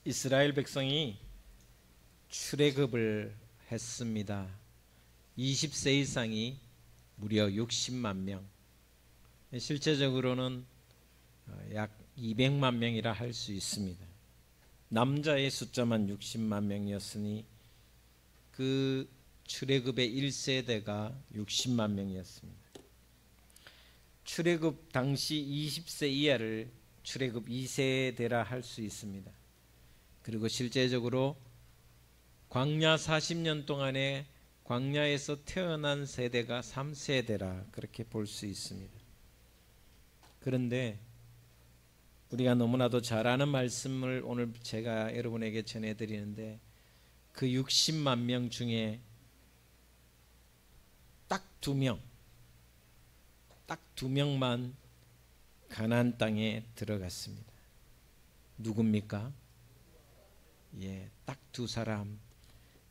이스라엘 백성이 출애굽을 했습니다. 20세 이상이 무려 60만 명, 실제적으로는 약 200만 명이라 할 수 있습니다. 남자의 숫자만 60만 명이었으니 그 출애굽의 1세대가 60만 명이었습니다. 출애굽 당시 20세 이하를 출애굽 2세대라 할 수 있습니다. 그리고 실제적으로 광야 40년 동안에 광야에서 태어난 세대가 3세대라 그렇게 볼 수 있습니다. 그런데 우리가 너무나도 잘 아는 말씀을 오늘 제가 여러분에게 전해드리는데, 그 60만 명 중에 딱 두 명만 가나안 땅에 들어갔습니다. 누굽니까? 딱 두 사람,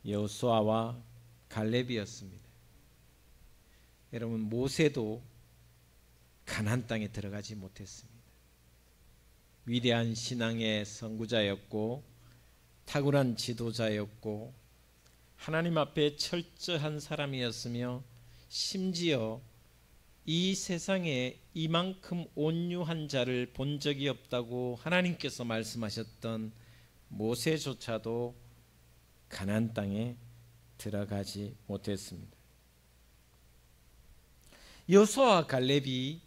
여호수아와 갈렙이었습니다. 여러분, 모세도 가나안 땅에 들어가지 못했습니다. 위대한 신앙의 선구자였고 탁월한 지도자였고 하나님 앞에 철저한 사람이었으며, 심지어 이 세상에 이만큼 온유한 자를 본 적이 없다고 하나님께서 말씀하셨던 모세조차도 가나안 땅에 들어가지 못했습니다. 여호수아와 갈렙이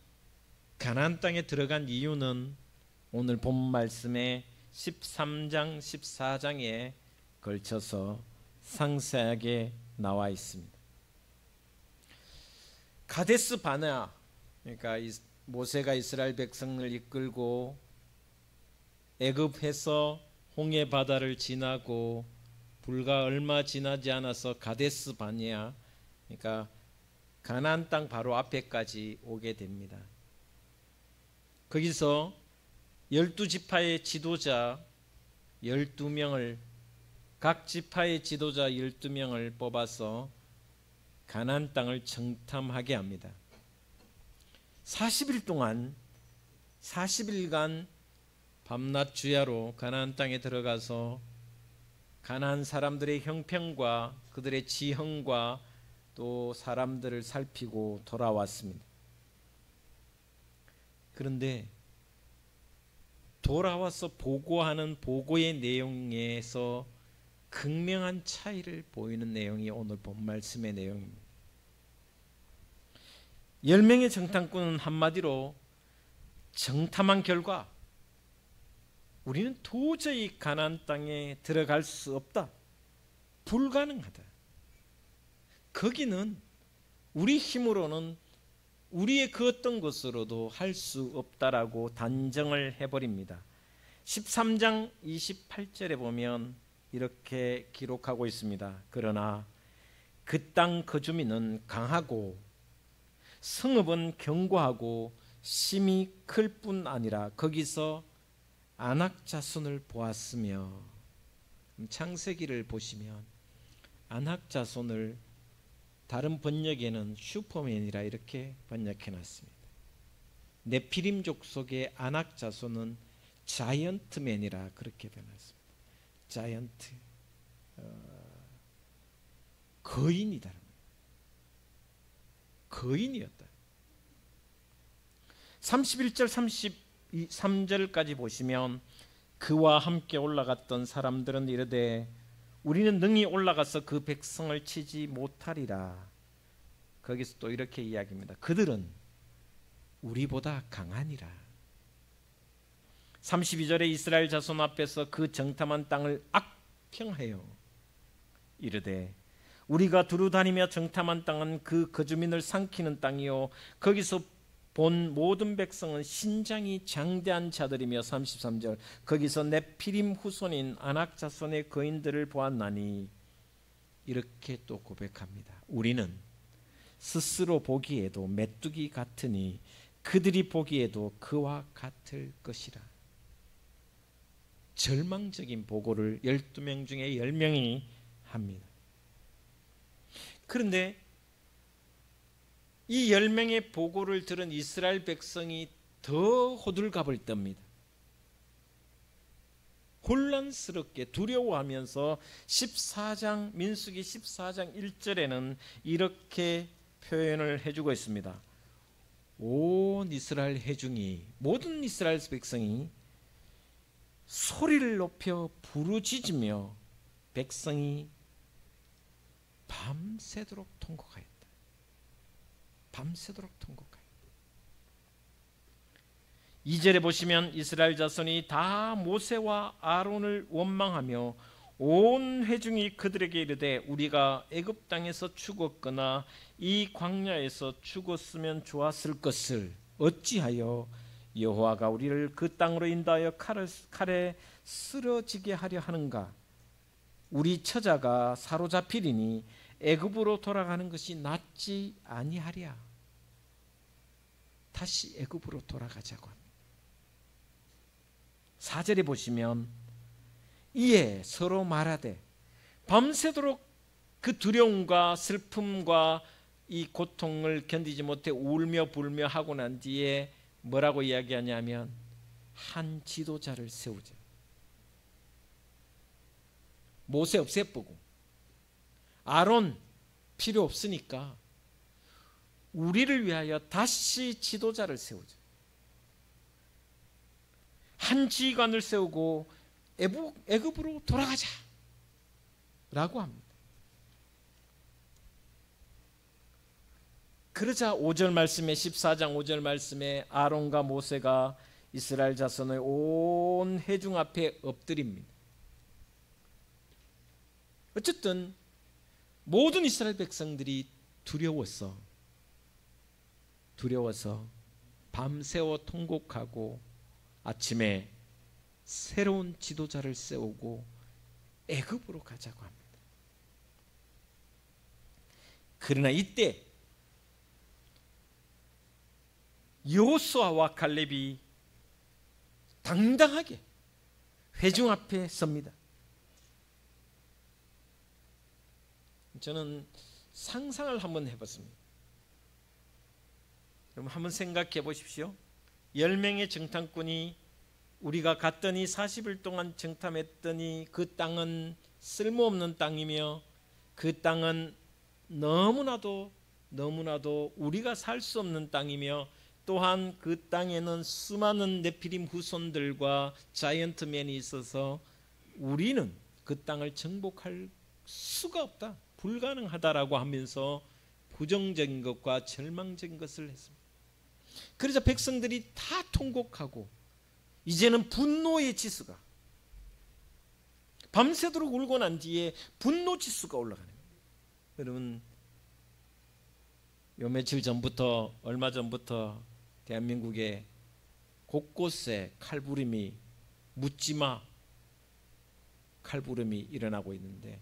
가나안 땅에 들어간 이유는 오늘 본 말씀의 13장, 14장에 걸쳐서 상세하게 나와 있습니다. 가데스 바네아, 그러니까 모세가 이스라엘 백성을 이끌고 애굽에서 홍해 바다를 지나고 불과 얼마 지나지 않아서 가데스 바네아, 그러니까 가나안 땅 바로 앞에까지 오게 됩니다. 거기서 12지파의 지도자 12명을, 각 지파의 지도자 12명을 뽑아서 가나안 땅을 정탐하게 합니다. 40일간 밤낮 주야로 가나안 땅에 들어가서 가나안 사람들의 형편과 그들의 지형과 또 사람들을 살피고 돌아왔습니다. 그런데 돌아와서 보고하는 보고의 내용에서 극명한 차이를 보이는 내용이 오늘 본 말씀의 내용입니다. 10명의 정탐꾼은 한마디로 정탐한 결과 우리는 도저히 가나안 땅에 들어갈 수 없다, 불가능하다, 거기는 우리 힘으로는 우리의 그 어떤 것으로도 할 수 없다라고 단정을 해버립니다. 13장 28절에 보면 이렇게 기록하고 있습니다. 그러나 그 땅 거주민은 강하고 성읍은 견고하고 심이 클 뿐 아니라 거기서 아낙 자손을 보았으며, 창세기를 보시면 아낙 자손을 다른 번역에는 슈퍼맨이라 이렇게 번역해 놨습니다. 네피림 족속의 아낙 자손은 자이언트맨이라 그렇게 변했습니다. 자이언트, 거인이다, 거인이었다. 31절 33절까지 보시면 그와 함께 올라갔던 사람들은 이르되 우리는 능히 올라가서 그 백성을 치지 못하리라. 거기서 또 이렇게 이야기합니다. 그들은 우리보다 강하니라. 32절에 이스라엘 자손 앞에서 그 정탐한 땅을 악평하여 이르되 우리가 두루 다니며 정탐한 땅은 그 거주민을 삼키는 땅이요 거기서 본 모든 백성은 신장이 장대한 자들이며, 33절 거기서 네피림 후손인 아낙 자손의 거인들을 보았나니, 이렇게 또 고백합니다. 우리는 스스로 보기에도 메뚜기 같으니 그들이 보기에도 그와 같을 것이라. 절망적인 보고를 12명 중에 10명이 합니다. 그런데 이 10명의 보고를 들은 이스라엘 백성이 더 호들갑을 떱니다. 혼란스럽게 두려워하면서 14장 민수기 14장 1절에는 이렇게 표현을 해주고 있습니다. 온 이스라엘 회중이, 모든 이스라엘 백성이 소리를 높여 부르짖으며 백성이 밤새도록 통곡하였다. 밤새도록 통곡하였다. 2절에 보시면 이스라엘 자손이 다 모세와 아론을 원망하며 온 회중이 그들에게 이르되 우리가 애굽 땅에서 죽었거나 이 광야에서 죽었으면 좋았을 것을 어찌하여 여호와가 우리를 그 땅으로 인도하여 칼에 쓰러지게 하려 하는가? 우리 처자가 사로잡히리니 애굽으로 돌아가는 것이 낫지 아니하랴. 다시 애굽으로 돌아가자고 합니다. 4절에 보시면 이에 서로 말하되, 밤새도록 그 두려움과 슬픔과 이 고통을 견디지 못해 울며 불며 하고 난 뒤에 뭐라고 이야기하냐면 한 지도자를 세우자. 모세 없애보고 아론 필요 없으니까 우리를 위하여 다시 지도자를 세우자. 한 지휘관을 세우고 애굽으로 돌아가자 라고 합니다. 그러자 5절 말씀에 14장 5절 말씀에 아론과 모세가 이스라엘 자손의 온 회중 앞에 엎드립니다. 어쨌든 모든 이스라엘 백성들이 두려워서 밤새워 통곡하고 아침에 새로운 지도자를 세우고 애굽으로 가자고 합니다. 그러나 이때 여호수아와 갈렙이 당당하게 회중 앞에 섭니다. 저는 상상을 한번 해봤습니다. 여러분 한번 생각해 보십시오. 10명의 정탐꾼이 우리가 갔더니 40일 동안 정탐했더니 그 땅은 쓸모없는 땅이며 그 땅은 너무나도 우리가 살 수 없는 땅이며 또한 그 땅에는 수많은 네피림 후손들과 자이언트맨이 있어서 우리는 그 땅을 정복할 수가 없다, 불가능하다라고 하면서 부정적인 것과 절망적인 것을 했습니다. 그러자 백성들이 다 통곡하고 이제는 분노의 지수가, 밤새도록 울고 난 뒤에 분노 지수가 올라가는 거예요. 여러분 요 며칠 전부터, 얼마 전부터 대한민국에 곳곳에 칼부림이, 묻지마 칼부림이 일어나고 있는데,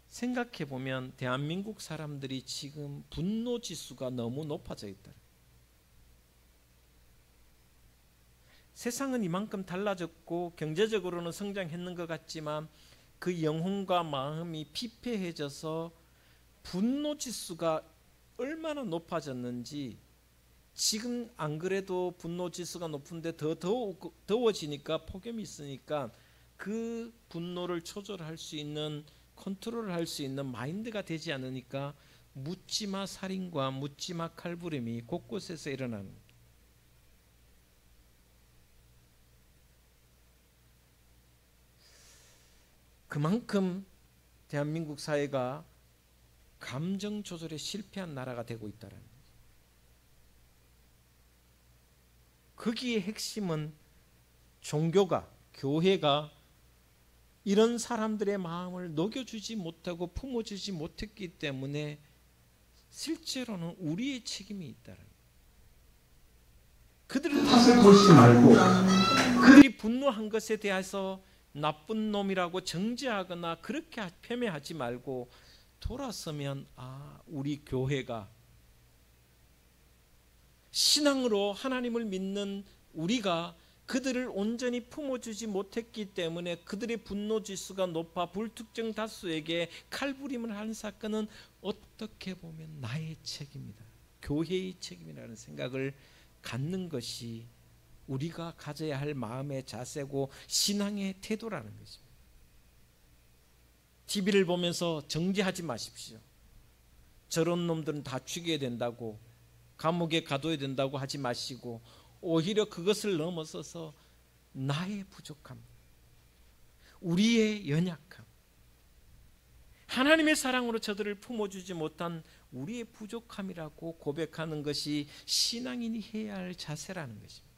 생각해 보면 대한민국 사람들이 지금 분노 지수가 너무 높아져 있다. 세상은 이만큼 달라졌고 경제적으로는 성장했는 것 같지만 그 영혼과 마음이 피폐해져서 분노 지수가 얼마나 높아졌는지, 지금 안 그래도 분노 지수가 높은데 더 더워지니까 폭염이 있으니까 그 분노를 조절할 수 있는, 컨트롤을 할 수 있는 마인드가 되지 않으니까 묻지마 살인과 묻지마 칼부림이 곳곳에서 일어나는 거예요. 그만큼 대한민국 사회가 감정 조절에 실패한 나라가 되고 있다는 거죠. 거기에 핵심은 종교가, 교회가 이런 사람들의 마음을 녹여주지 못하고 품어주지 못했기 때문에 실제로는 우리의 책임이 있다는 거예요. 그들을 탓을 돌지 말고 그들이 분노한 것에 대해서 나쁜 놈이라고 정죄하거나 그렇게 폄훼하지 말고 돌아서면, 우리 교회가, 신앙으로 하나님을 믿는 우리가 그들을 온전히 품어주지 못했기 때문에 그들의 분노 지수가 높아 불특정 다수에게 칼부림을 하는 사건은 어떻게 보면 나의 책임이다, 교회의 책임이라는 생각을 갖는 것이 우리가 가져야 할 마음의 자세고 신앙의 태도라는 것입니다. TV를 보면서 정죄하지 마십시오. 저런 놈들은 다 죽여야 된다고, 감옥에 가둬야 된다고 하지 마시고, 오히려 그것을 넘어서서 나의 부족함, 우리의 연약함, 하나님의 사랑으로 저들을 품어주지 못한 우리의 부족함이라고 고백하는 것이 신앙인이 해야 할 자세라는 것입니다.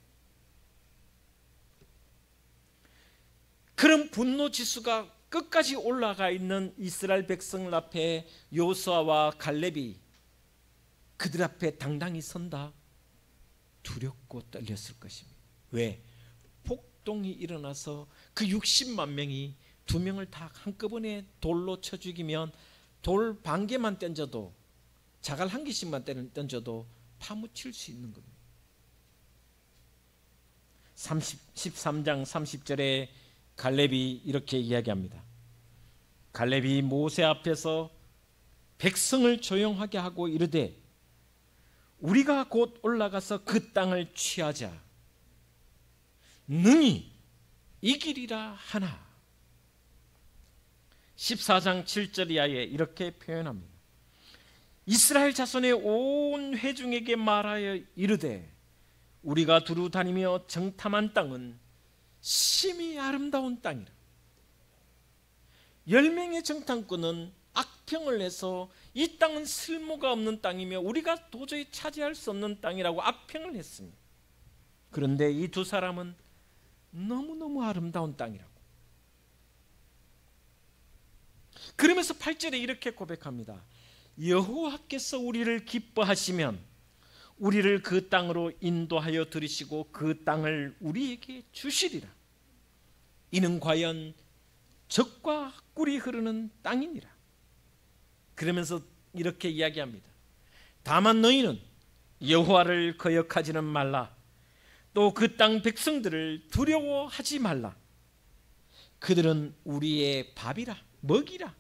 그런 분노 지수가 끝까지 올라가 있는 이스라엘 백성들 앞에 여호수아와 갈렙이 그들 앞에 당당히 선다. 두렵고 떨렸을 것입니다. 왜? 폭동이 일어나서 그 60만 명이 2명을 다 한꺼번에 돌로 쳐 죽이면 돌 반 개만 던져도, 자갈 한 개씩만 던져도 파묻힐 수 있는 겁니다. 13장 30절에 갈렙이 이렇게 이야기합니다. 갈렙이 모세 앞에서 백성을 조용하게 하고 이르되 우리가 곧 올라가서 그 땅을 취하자. 능히 이기리라 하나. 14장 7절 이하에 이렇게 표현합니다. 이스라엘 자손의 온 회중에게 말하여 이르되 우리가 두루 다니며 정탐한 땅은 심히 아름다운 땅이라. 10명의 정탐꾼은 악평을 해서 이 땅은 쓸모가 없는 땅이며 우리가 도저히 차지할 수 없는 땅이라고 악평을 했습니다. 그런데 이 두 사람은 너무너무 아름다운 땅이라고. 그러면서 8절에 이렇게 고백합니다. 여호와께서 우리를 기뻐하시면 우리를 그 땅으로 인도하여 들이시고 그 땅을 우리에게 주시리라. 이는 과연 젖과 꿀이 흐르는 땅이니라. 그러면서 이렇게 이야기합니다. 다만 너희는 여호와를 거역하지는 말라. 또 그 땅 백성들을 두려워하지 말라. 그들은 우리의 밥이라, 먹이라.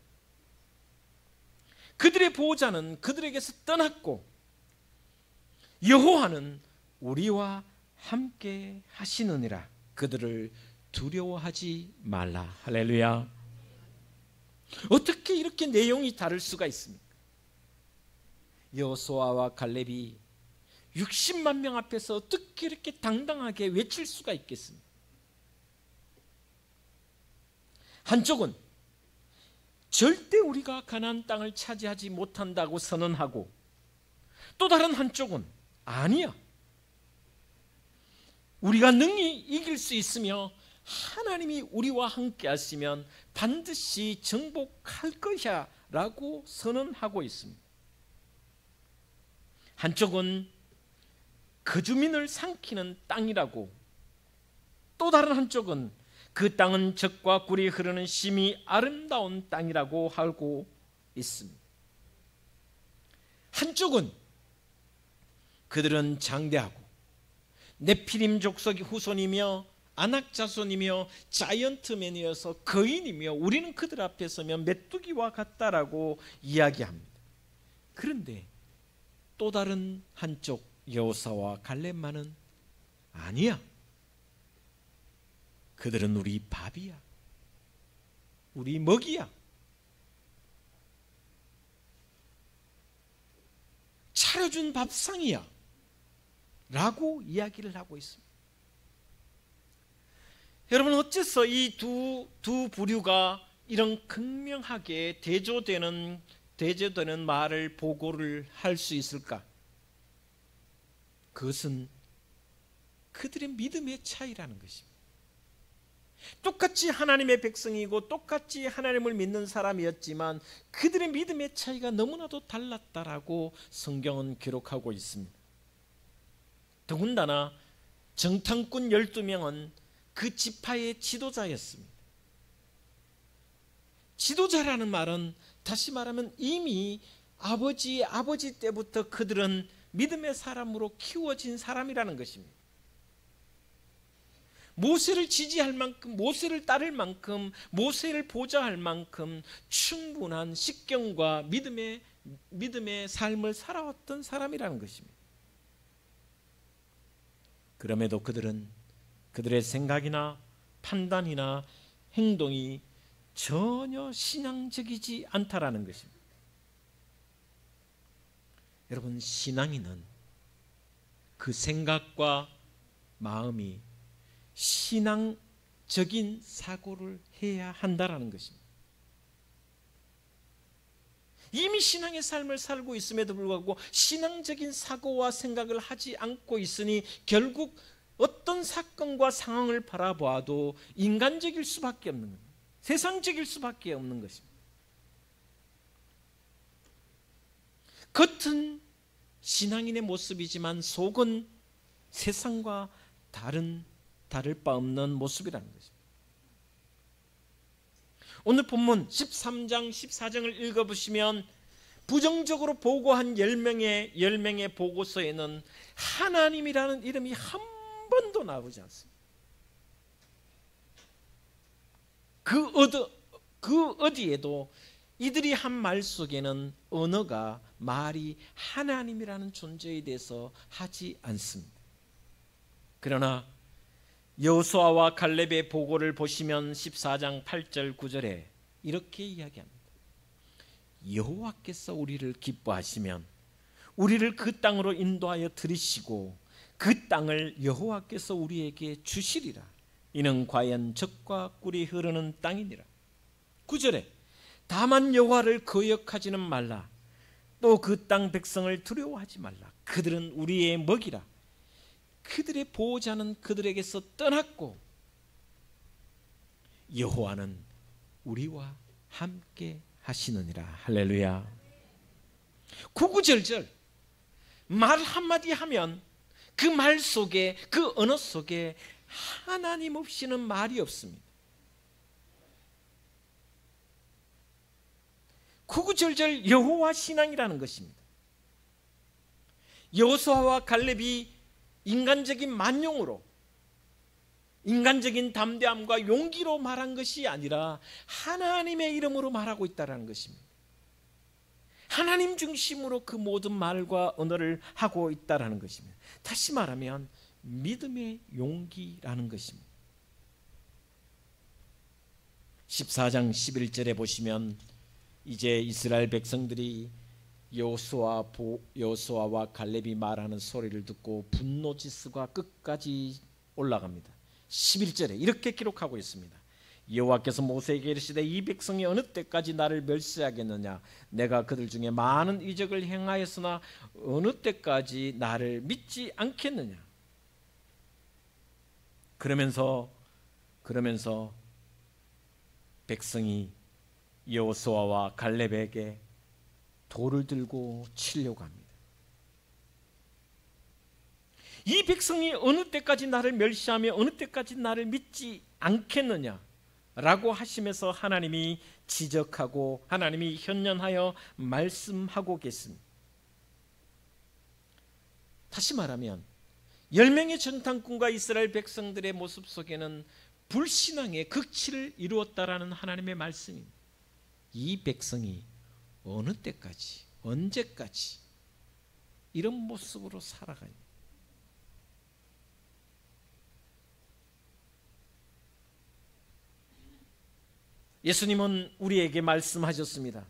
그들의 보호자는 그들에게서 떠났고 여호와는 우리와 함께 하시느니라. 그들을 두려워하지 말라. 할렐루야. 어떻게 이렇게 내용이 다를 수가 있습니까? 여호수아와 갈렙이 60만 명 앞에서 어떻게 이렇게 당당하게 외칠 수가 있겠습니까? 한쪽은 절대 우리가 가나안 땅을 차지하지 못한다고 선언하고, 또 다른 한쪽은 아니야, 우리가 능히 이길 수 있으며 하나님이 우리와 함께 하시면 반드시 정복할 것이야 라고 선언하고 있습니다. 한쪽은 그 주민을 삼키는 땅이라고, 또 다른 한쪽은 그 땅은 젖과 꿀이 흐르는 심히 아름다운 땅이라고 하고 있습니다. 한쪽은 그들은 장대하고 네피림 족속 후손이며 아낙 자손이며 자이언트맨이어서 거인이며 우리는 그들 앞에 서면 메뚜기와 같다라고 이야기합니다. 그런데 또 다른 한쪽 여호수아와 갈렙만은 아니야, 그들은 우리 밥이야, 우리 먹이야, 차려준 밥상이야 라고 이야기를 하고 있습니다. 여러분, 어째서 이 두 부류가 이런 극명하게 대조되는 말을 보고를 할 수 있을까? 그것은 그들의 믿음의 차이라는 것입니다. 똑같이 하나님의 백성이고 똑같이 하나님을 믿는 사람이었지만 그들의 믿음의 차이가 너무나도 달랐다라고 성경은 기록하고 있습니다. 더군다나 정탐꾼 12명은 그 지파의 지도자였습니다. 지도자라는 말은 다시 말하면 이미 아버지 때부터 그들은 믿음의 사람으로 키워진 사람이라는 것입니다. 모세를 지지할 만큼, 모세를 따를 만큼, 모세를 보좌할 만큼 충분한 식견과 믿음의 삶을 살아왔던 사람이라는 것입니다. 그럼에도 그들은 그들의 생각이나 판단이나 행동이 전혀 신앙적이지 않다라는 것입니다. 여러분, 신앙인은 그 생각과 마음이 신앙적인 사고를 해야 한다라는 것입니다. 이미 신앙의 삶을 살고 있음에도 불구하고 신앙적인 사고와 생각을 하지 않고 있으니 결국 어떤 사건과 상황을 바라보아도 인간적일 수밖에 없는 겁니다. 세상적일 수밖에 없는 것입니다. 겉은 신앙인의 모습이지만 속은 세상과 다를 바 없는 모습이라는 것입니다. 오늘 본문 13장 14장을 읽어보시면 부정적으로 보고한 10명의 보고서에는 하나님이라는 이름이 한 번도 나오지 않습니다. 그 어디에도 이들이 한 말 속에는 말이 하나님이라는 존재에 대해서 하지 않습니다. 그러나 여호수아와 갈렙의 보고를 보시면 14장 8절 9절에 이렇게 이야기합니다. 여호와께서 우리를 기뻐하시면 우리를 그 땅으로 인도하여 들이시고 그 땅을 여호와께서 우리에게 주시리라. 이는 과연 젖과 꿀이 흐르는 땅이니라. 9절에 다만 여호와를 거역하지는 말라. 또 그 땅 백성을 두려워하지 말라. 그들은 우리의 먹이라. 그들의 보호자는 그들에게서 떠났고 여호와는 우리와 함께 하시느니라. 할렐루야. 구구절절 말 한마디 하면 그 말 속에, 그 언어 속에 하나님 없이는 말이 없습니다. 구구절절 여호와 신앙이라는 것입니다. 여호수아와 갈렙이 인간적인 만용으로, 인간적인 담대함과 용기로 말한 것이 아니라 하나님의 이름으로 말하고 있다는 것입니다. 하나님 중심으로 그 모든 말과 언어를 하고 있다는 것입니다. 다시 말하면 믿음의 용기라는 것입니다. 14장 11절에 보시면 이제 이스라엘 백성들이 여호수아와 갈렙이 말하는 소리를 듣고 분노지수가 끝까지 올라갑니다. 11절에 이렇게 기록하고 있습니다. 여호와께서 모세에게 이르시되 이 백성이 어느 때까지 나를 멸시하겠느냐? 내가 그들 중에 많은 이적을 행하였으나 어느 때까지 나를 믿지 않겠느냐? 그러면서 백성이 여호수아와 갈렙에게 돌을 들고 치려고 합니다. 이 백성이 어느 때까지 나를 멸시하며 어느 때까지 나를 믿지 않겠느냐 라고 하시면서 하나님이 지적하고 하나님이 현연하여 말씀하고 계십니다. 다시 말하면 10명의 정탐꾼과 이스라엘 백성들의 모습 속에는 불신앙의 극치를 이루었다라는 하나님의 말씀입니다. 이 백성이 어느 때까지, 언제까지 이런 모습으로 살아가요? 예수님은 우리에게 말씀하셨습니다.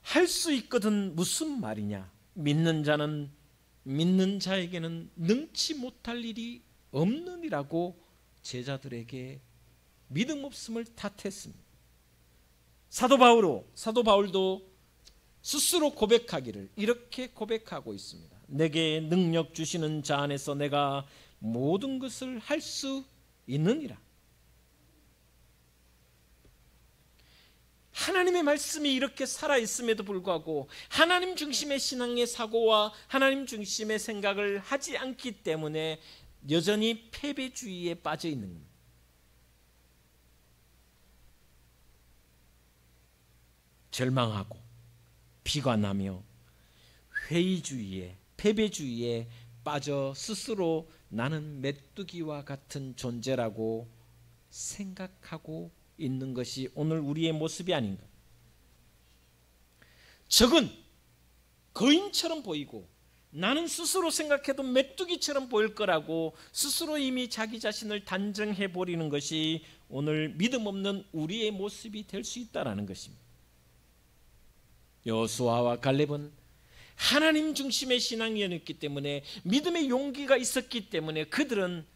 할 수 있거든 무슨 말이냐? 믿는 자에게는 능치 못할 일이 없느니라고 제자들에게 믿음 없음을 탓했습니다. 사도 바울도 스스로 고백하기를 이렇게 고백하고 있습니다. 내게 능력 주시는 자 안에서 내가 모든 것을 할 수 있느니라. 하나님의 말씀이 이렇게 살아있음에도 불구하고 하나님 중심의 신앙의 사고와 하나님 중심의 생각을 하지 않기 때문에 여전히 패배주의에 빠져 있는 겁니다. 절망하고 비관하며 회의주의에, 패배주의에 빠져 스스로 나는 메뚜기와 같은 존재라고 생각하고 있는 것이 오늘 우리의 모습이 아닌가. 적은 거인처럼 보이고 나는 스스로 생각해도 메뚜기처럼 보일 거라고 스스로 이미 자기 자신을 단정해 버리는 것이 오늘 믿음 없는 우리의 모습이 될 수 있다는 것입니다. 여호수아와 갈렙은 하나님 중심의 신앙이었기 때문에, 믿음의 용기가 있었기 때문에 그들은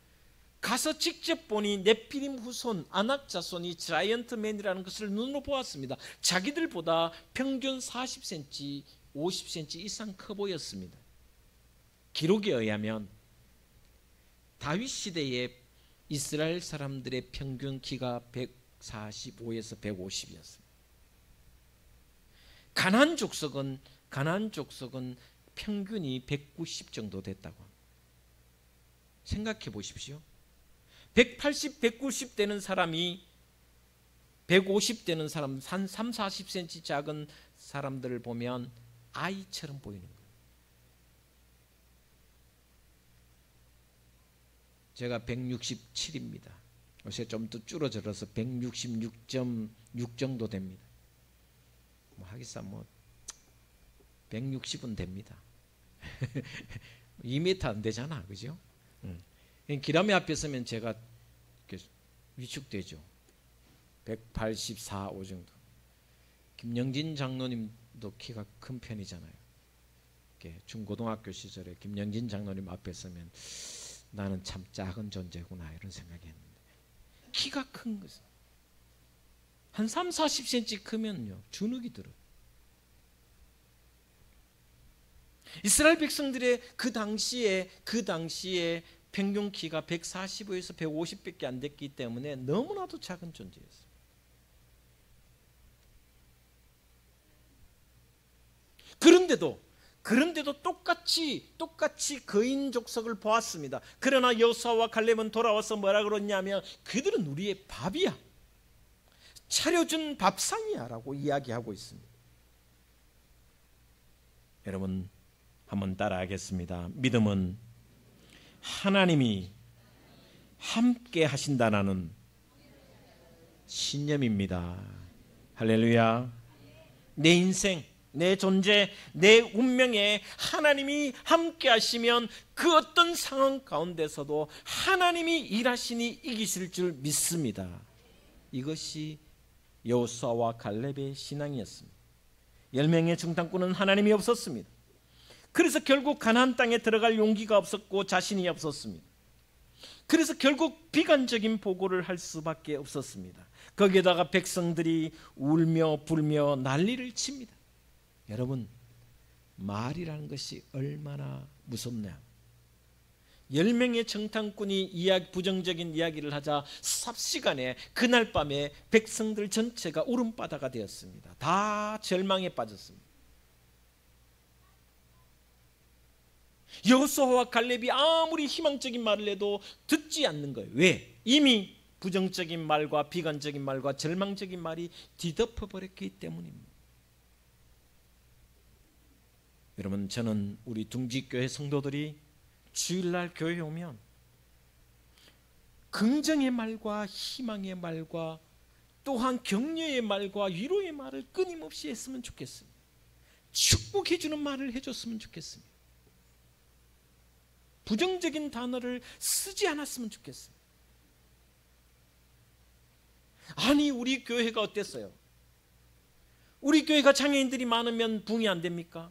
가서 직접 보니 네피림 후손, 아낙 자손이 자이언트맨이라는 것을 눈으로 보았습니다. 자기들보다 평균 40cm, 50cm 이상 커 보였습니다. 기록에 의하면 다윗 시대의 이스라엘 사람들의 평균 키가 145에서 150이었습니다. 가나안 족속은 평균이 190 정도 됐다고 합니다. 생각해 보십시오. 180, 190 되는 사람이 150 되는 사람, 한 3, 40cm 작은 사람들을 보면 아이처럼 보이는 거예요. 제가 167입니다. 요새 좀 더 줄어들어서 166.6 정도 됩니다. 하기사 160은 됩니다. 2m 안 되잖아, 그죠? 기라미 앞에 서면 제가 위축되죠. 184, 5 정도. 김영진 장로님도 키가 큰 편이잖아요. 중고등학교 시절에 김영진 장로님 앞에 서면 나는 참 작은 존재구나 이런 생각이 했는데, 키가 큰 것은 한 3, 40cm 크면요 주눅이 들어요. 이스라엘 백성들의 그 당시에 평균 키가 145에서 150밖에 안 됐기 때문에 너무나도 작은 존재였어요. 그런데도 똑같이 거인 족속을 보았습니다. 그러나 여호수아와 갈렙은 돌아와서 뭐라 그러냐면, 그들은 우리의 밥이야, 차려준 밥상이야 라고 이야기하고 있습니다. 여러분 한번 따라하겠습니다. 믿음은 하나님이 함께 하신다는 신념입니다. 할렐루야. 내 인생, 내 존재, 내 운명에 하나님이 함께 하시면 그 어떤 상황 가운데서도 하나님이 일하시니 이기실 줄 믿습니다. 이것이 여호수아와 갈렙의 신앙이었습니다. 10명의 정탐꾼은 하나님이 없었습니다. 그래서 결국 가나안 땅에 들어갈 용기가 없었고 자신이 없었습니다. 그래서 결국 비관적인 보고를 할 수밖에 없었습니다. 거기에다가 백성들이 울며 불며 난리를 칩니다. 여러분, 말이라는 것이 얼마나 무섭냐. 10명의 정탐꾼이 부정적인 이야기를 하자 삽시간에 그날 밤에 백성들 전체가 울음바다가 되었습니다. 다 절망에 빠졌습니다. 여호수아와 갈렙이 아무리 희망적인 말을 해도 듣지 않는 거예요. 왜? 이미 부정적인 말과 비관적인 말과 절망적인 말이 뒤덮어버렸기 때문입니다. 여러분, 저는 우리 둥지교회 성도들이 주일날 교회에 오면 긍정의 말과 희망의 말과 또한 격려의 말과 위로의 말을 끊임없이 했으면 좋겠습니다. 축복해 주는 말을 해줬으면 좋겠습니다. 부정적인 단어를 쓰지 않았으면 좋겠습니다. 아니, 우리 교회가 어땠어요? 우리 교회가 장애인들이 많으면 부흥이 안 됩니까?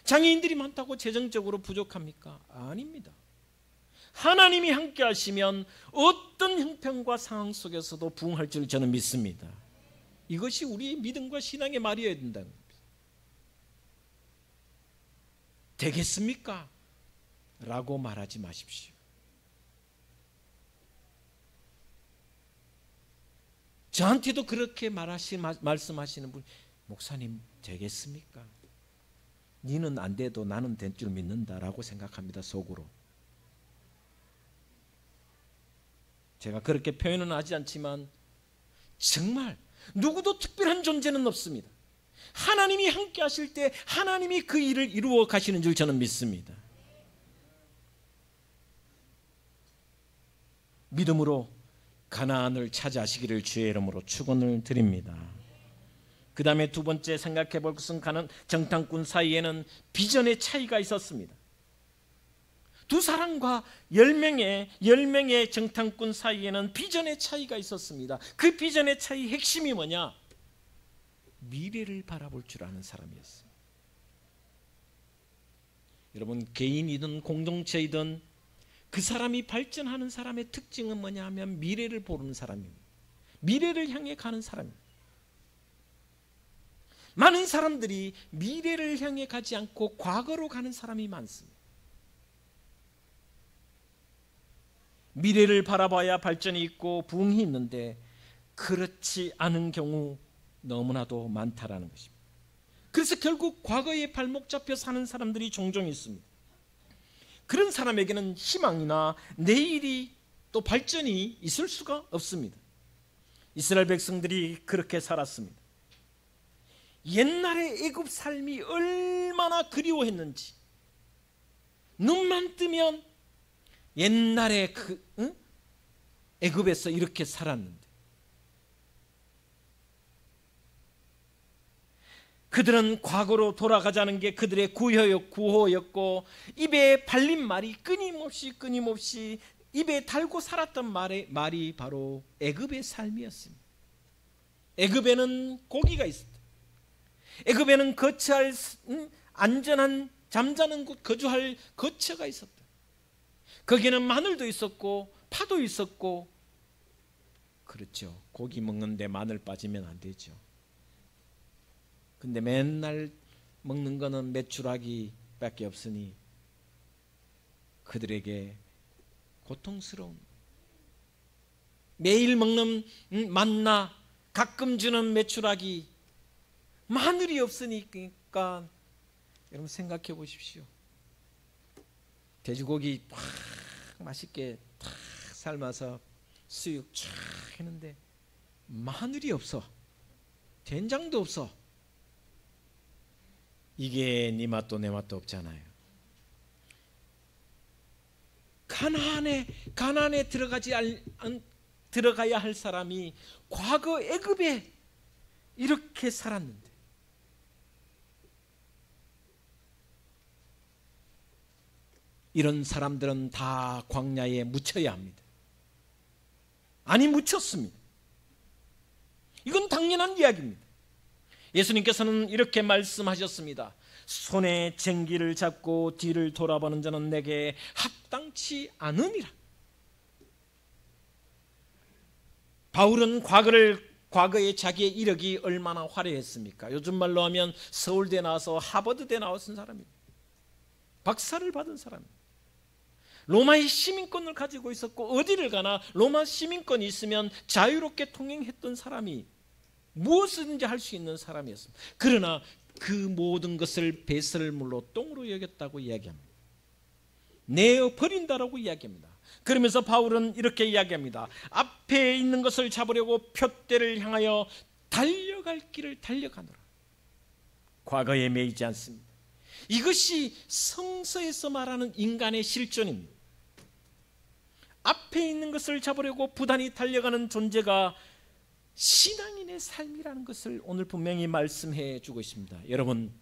장애인들이 많다고 재정적으로 부족합니까? 아닙니다. 하나님이 함께 하시면 어떤 형편과 상황 속에서도 부흥할 줄 저는 믿습니다. 이것이 우리의 믿음과 신앙의 말이어야 된다는 겁니다. 되겠습니까? 라고 말하지 마십시오. 저한테도 그렇게 말씀하시는 분, 목사님 되겠습니까? 니는 안 돼도 나는 될 줄 믿는다라고 생각합니다. 속으로. 제가 그렇게 표현은 하지 않지만 정말 누구도 특별한 존재는 없습니다. 하나님이 함께 하실 때 하나님이 그 일을 이루어 가시는 줄 저는 믿습니다. 믿음으로 가나안을 차지하시기를 주의 이름으로 축원을 드립니다. 그 다음에 두 번째 생각해 볼 것은 정탐꾼 사이에는 비전의 차이가 있었습니다. 두 사람과 10명의 정탐꾼 사이에는 비전의 차이가 있었습니다. 그 비전의 차이 핵심이 뭐냐? 미래를 바라볼 줄 아는 사람이었어요. 여러분, 개인이든 공동체이든 그 사람이 발전하는 사람의 특징은 뭐냐 하면 미래를 보는 사람입니다. 미래를 향해 가는 사람입니다. 많은 사람들이 미래를 향해 가지 않고 과거로 가는 사람이 많습니다. 미래를 바라봐야 발전이 있고 부흥이 있는데 그렇지 않은 경우 너무나도 많다라는 것입니다. 그래서 결국 과거에 발목 잡혀 사는 사람들이 종종 있습니다. 그런 사람에게는 희망이나 내일이 또 발전이 있을 수가 없습니다. 이스라엘 백성들이 그렇게 살았습니다. 옛날의 애굽 삶이 얼마나 그리워했는지, 눈만 뜨면 옛날에 애굽에서 이렇게 살았는데, 그들은 과거로 돌아가자는 게 그들의 구호였고 입에 발린 말이 끊임없이 입에 달고 살았던 말이 바로 애굽의 삶이었습니다. 애굽에는 고기가 있었다. 애굽에는 거처할 안전한 잠자는 곳 거주할 거처가 있었다. 거기에는 마늘도 있었고 파도 있었고, 그렇죠. 고기 먹는데 마늘 빠지면 안 되죠. 근데 맨날 먹는 거는 메추라기밖에 없으니 그들에게 고통스러운, 매일 먹는 만나, 가끔 주는 메추라기, 마늘이 없으니까 여러분 생각해 보십시오. 돼지고기 팍 맛있게 탁 삶아서 수육 쫙 했는데 마늘이 없어, 된장도 없어. 이게 네 맛도 내 맛도 없잖아요. 가나안에 들어가야 할 사람이 과거 애굽에 이렇게 살았는데, 이런 사람들은 다 광야에 묻혀야 합니다. 아니, 묻혔습니다. 이건 당연한 이야기입니다. 예수님께서는 이렇게 말씀하셨습니다. 손에 쟁기를 잡고 뒤를 돌아보는 자는 내게 합당치 않으니라. 바울은 과거에 자기의 이력이 얼마나 화려했습니까? 요즘 말로 하면 서울대 나와서 하버드대 나왔은 사람입니다. 박사를 받은 사람입니다. 로마의 시민권을 가지고 있었고 어디를 가나 로마 시민권이 있으면 자유롭게 통행했던 사람이, 무엇이든지 할 수 있는 사람이었습니다. 그러나 그 모든 것을 배설물로 똥으로 여겼다고 이야기합니다. 내어 버린다라고 이야기합니다. 그러면서 바울은 이렇게 이야기합니다. 앞에 있는 것을 잡으려고 표대를 향하여 달려갈 길을 달려가노라. 과거에 매이지 않습니다. 이것이 성서에서 말하는 인간의 실존입니다. 앞에 있는 것을 잡으려고 부단히 달려가는 존재가 신앙인의 삶이라는 것을 오늘 분명히 말씀해 주고 있습니다. 여러분,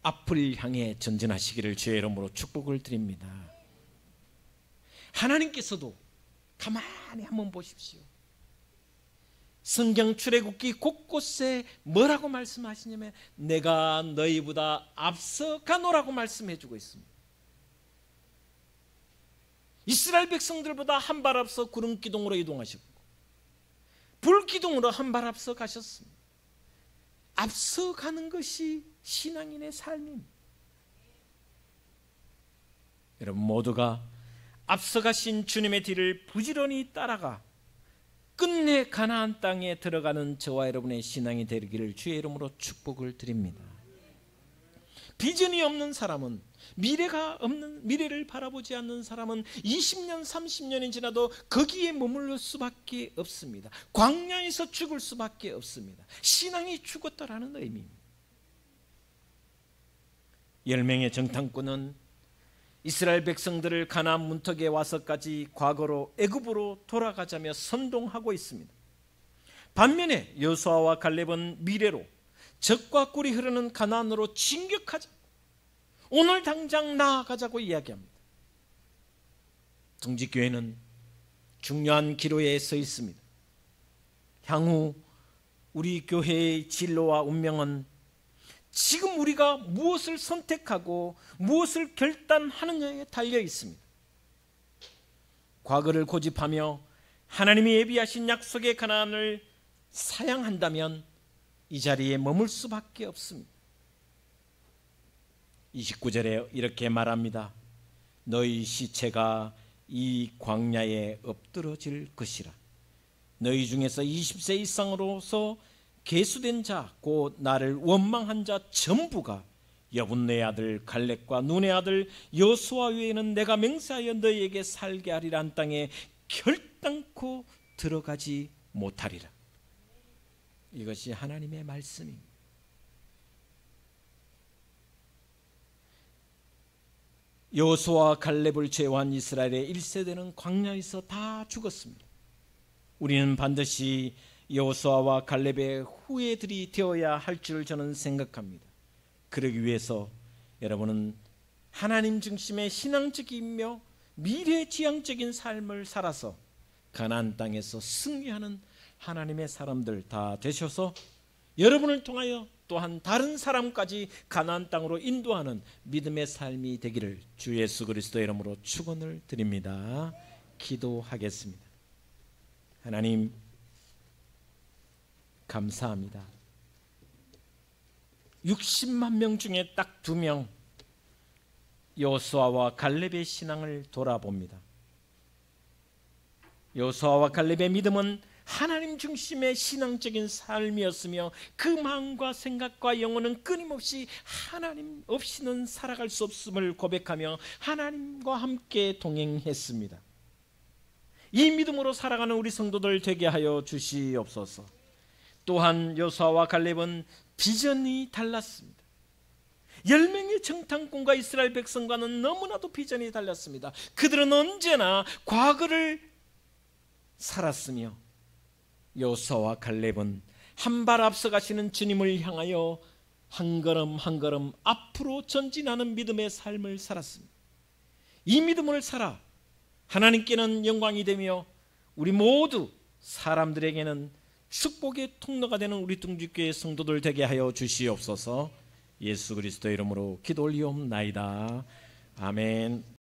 앞을 향해 전진하시기를 주의 이름으로 축복을 드립니다. 하나님께서도 가만히 한번 보십시오. 성경 출애굽기 곳곳에 뭐라고 말씀하시냐면 내가 너희보다 앞서 가노라고 말씀해 주고 있습니다. 이스라엘 백성들보다 한 발 앞서 구름 기둥으로 이동하셨고 불기둥으로 한 발 앞서 가셨습니다. 앞서 가는 것이 신앙인의 삶입니다. 여러분 모두가 앞서 가신 주님의 뒤를 부지런히 따라가 끝내 가나안 땅에 들어가는 저와 여러분의 신앙이 되기를 주의 이름으로 축복을 드립니다. 비전이 없는 사람은, 미래를 바라보지 않는 사람은 20년 30년이 지나도 거기에 머물러 수밖에 없습니다. 광야에서 죽을 수밖에 없습니다. 신앙이 죽었다라는 의미입니다. 10명의 정탐꾼은 이스라엘 백성들을 가나안 문턱에 와서까지 과거로 애굽으로 돌아가자며 선동하고 있습니다. 반면에 여호수아와 갈렙은 미래로 적과 꿀이 흐르는 가나안으로 진격하자, 오늘 당장 나아가자고 이야기합니다. 둥지교회는 중요한 기로에 서 있습니다. 향후 우리 교회의 진로와 운명은 지금 우리가 무엇을 선택하고 무엇을 결단하느냐에 달려 있습니다. 과거를 고집하며 하나님이 예비하신 약속의 가나안을 사양한다면 이 자리에 머물 수밖에 없습니다. 29절에 이렇게 말합니다. 너희 시체가 이 광야에 엎드러질 것이라. 너희 중에서 20세 이상으로서 계수된 자, 곧 나를 원망한 자 전부가 여분네 아들 갈렙과 눈의 아들 여호수아 외에는 내가 맹세하여 너희에게 살게 하리란 땅에 결단코 들어가지 못하리라. 이것이 하나님의 말씀입니다. 여호수아와 갈렙을 제외한 이스라엘의 1세대는 광야에서 다 죽었습니다. 우리는 반드시 여호수아와 갈렙의 후예들이 되어야 할 줄 저는 생각합니다. 그러기 위해서 여러분은 하나님 중심의 신앙적이며 미래지향적인 삶을 살아서 가나안 땅에서 승리하는 하나님의 사람들 다 되셔서 여러분을 통하여 또한 다른 사람까지 가나안 땅으로 인도하는 믿음의 삶이 되기를 주 예수 그리스도의 이름으로 축원을 드립니다. 기도하겠습니다. 하나님 감사합니다. 60만 명 중에 딱 2명 여호수아와 갈렙의 신앙을 돌아봅니다. 여호수아와 갈렙의 믿음은 하나님 중심의 신앙적인 삶이었으며 그 마음과 생각과 영혼은 끊임없이 하나님 없이는 살아갈 수 없음을 고백하며 하나님과 함께 동행했습니다. 이 믿음으로 살아가는 우리 성도들 되게 하여 주시옵소서. 또한 여호수아와 갈렙은 비전이 달랐습니다. 10명의 정탐꾼과 이스라엘 백성과는 너무나도 비전이 달랐습니다. 그들은 언제나 과거를 살았으며 여호수아와 갈렙은 한 발 앞서 가시는 주님을 향하여 한 걸음 한 걸음 앞으로 전진하는 믿음의 삶을 살았습니다. 이 믿음을 살아 하나님께는 영광이 되며 우리 모두 사람들에게는 축복의 통로가 되는 우리 둥지교회 성도들 되게 하여 주시옵소서. 예수 그리스도의 이름으로 기도 올리옵나이다. 아멘.